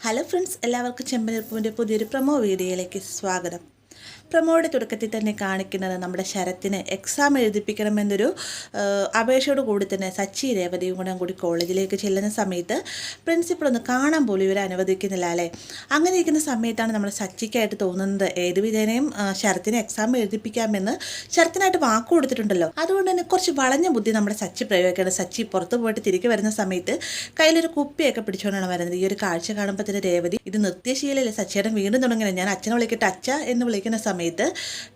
Hello friends, എല്ലാവർക്കും ചെമ്പനിർപ്പൂവിൻ്റെ പുതിയൊരു promo വീഡിയോയിലേക്ക് സ്വാഗതം. പ്രൊമോയുടെ തുടക്കത്തിൽ തന്നെ കാണിക്കുന്നത് നമ്മുടെ ശരത്തിന് എക്സാം എഴുതിപ്പിക്കണമെന്നൊരു അപേക്ഷയോട് കൂടി തന്നെ സച്ചി രേവതിയും കൂടി കോളേജിലേക്ക് ചെല്ലുന്ന സമയത്ത് പ്രിൻസിപ്പൾ ഒന്ന് കാണാൻ പോലും ഇവരെ അനുവദിക്കുന്നില്ല അല്ലേ. അങ്ങനെ ഇരിക്കുന്ന സമയത്താണ് നമ്മുടെ സച്ചിക്കായിട്ട് തോന്നുന്നത് ഏത് വിധേനയും ശരത്തിന് എക്സാം എഴുതിപ്പിക്കാമെന്ന് ശരത്തിനായിട്ട് വാക്ക് കൊടുത്തിട്ടുണ്ടല്ലോ. അതുകൊണ്ട് തന്നെ കുറച്ച് വളഞ്ഞ ബുദ്ധി നമ്മുടെ സച്ചി പ്രയോഗിക്കുകയാണ്. സച്ചി പുറത്ത് പോയിട്ട് തിരികെ വരുന്ന സമയത്ത് കയ്യിലൊരു കുപ്പിയൊക്കെ പിടിച്ചുകൊണ്ടാണ് വരുന്നത്. ഈ ഒരു കാഴ്ച കാണുമ്പോൾ തന്നെ രേവതി ഇത് നിർത്തിയശീലല്ലേ, സച്ചിയുടെ വീണ്ടും തുടങ്ങുന്നത്, ഞാൻ അച്ഛനെ വിളിക്കട്ടെ അച്ഛ എന്ന് വിളിക്കുന്ന സമയത്ത്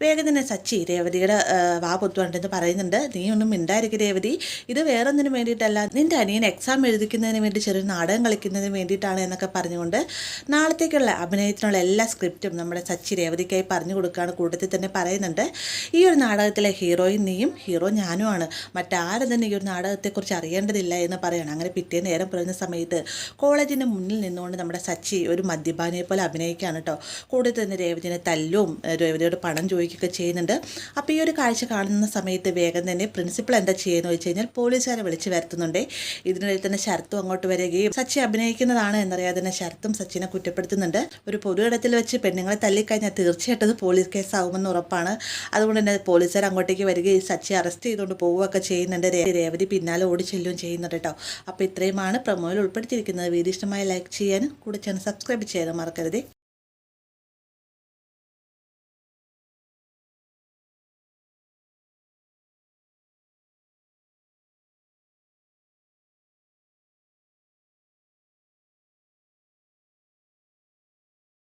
വേഗം തന്നെ സച്ചി രേവതിയുടെ വാ പൊത്തുണ്ടെന്ന് പറയുന്നുണ്ട്. നീ ഒന്നും മിണ്ടായിരിക്കും രേവതി, ഇത് വേറൊന്നിനും വേണ്ടിയിട്ടല്ല, നിന്റെ അനിയൻ എക്സാം എഴുതിക്കുന്നതിന് വേണ്ടി ചെറിയൊരു നാടകം കളിക്കുന്നതിന് വേണ്ടിയിട്ടാണ് എന്നൊക്കെ പറഞ്ഞുകൊണ്ട് നാളത്തേക്കുള്ള അഭിനയത്തിനുള്ള എല്ലാ സ്ക്രിപ്റ്റും നമ്മുടെ സച്ചി രേവതിക്കായി പറഞ്ഞു കൊടുക്കുകയാണ്. കൂട്ടത്തിൽ തന്നെ പറയുന്നുണ്ട്, ഈ ഒരു നാടകത്തിലെ ഹീറോയും നീയും ഹീറോ ഞാനുമാണ്, മറ്റാരും തന്നെ ഈ ഒരു നാടകത്തെക്കുറിച്ച് അറിയേണ്ടതില്ല എന്ന് പറയണം. അങ്ങനെ പിറ്റേ നേരം പറയുന്ന സമയത്ത് കോളേജിൻ്റെ മുന്നിൽ നിന്നുകൊണ്ട് നമ്മുടെ സച്ചി ഒരു മദ്യപാനിയെ പോലെ അഭിനയിക്കുകയാണ് കേട്ടോ. കൂടുതൽ തന്നെ രേവതിനെ തല്ലും രേവതിയോട് പണം ചോദിക്കുകയൊക്കെ ചെയ്യുന്നുണ്ട്. അപ്പോൾ ഈ ഒരു കാഴ്ച കാണുന്ന സമയത്ത് വേഗം തന്നെ പ്രിൻസിപ്പൾ എന്താ ചെയ്യുന്നത് വെച്ച് കഴിഞ്ഞാൽ പോലീസുകാരെ വിളിച്ച് വരുത്തുന്നുണ്ട്. ഇതിനിടയിൽ തന്നെ ശരത്തും അങ്ങോട്ട് വരികയും സച്ചി അഭിനയിക്കുന്നതാണ് എന്നറിയാതെ തന്നെ ശരത്തും സച്ചിനെ കുറ്റപ്പെടുത്തുന്നുണ്ട്. ഒരു പൊതു ഇടത്തിൽ വെച്ച് പെണ്ണുങ്ങളെ തല്ലിക്കഴിഞ്ഞാൽ തീർച്ചയായിട്ടും അത് പോലീസ് കേസാവുമെന്ന് ഉറപ്പാണ്. അതുകൊണ്ട് തന്നെ പോലീസുകാർ അങ്ങോട്ടേക്ക് വരികയും സച്ചി അറസ്റ്റ് ചെയ്തുകൊണ്ട് പോവുകയൊക്കെ ചെയ്യുന്നുണ്ട്. രേവതി പിന്നാലെ ഓടി ചെല്ലുകയും ചെയ്യുന്നുണ്ട് കേട്ടോ. അപ്പോൾ ഇത്രയുമാണ് പ്രൊമോയിൽ ഉൾപ്പെടുത്തിയിരിക്കുന്നത്. വീഡിയോ ഇഷ്ടമായി ലൈക്ക് ചെയ്യാനും കൂടെ ചാനൽ സബ്സ്ക്രൈബ് ചെയ്യാനും മറക്കരുത്.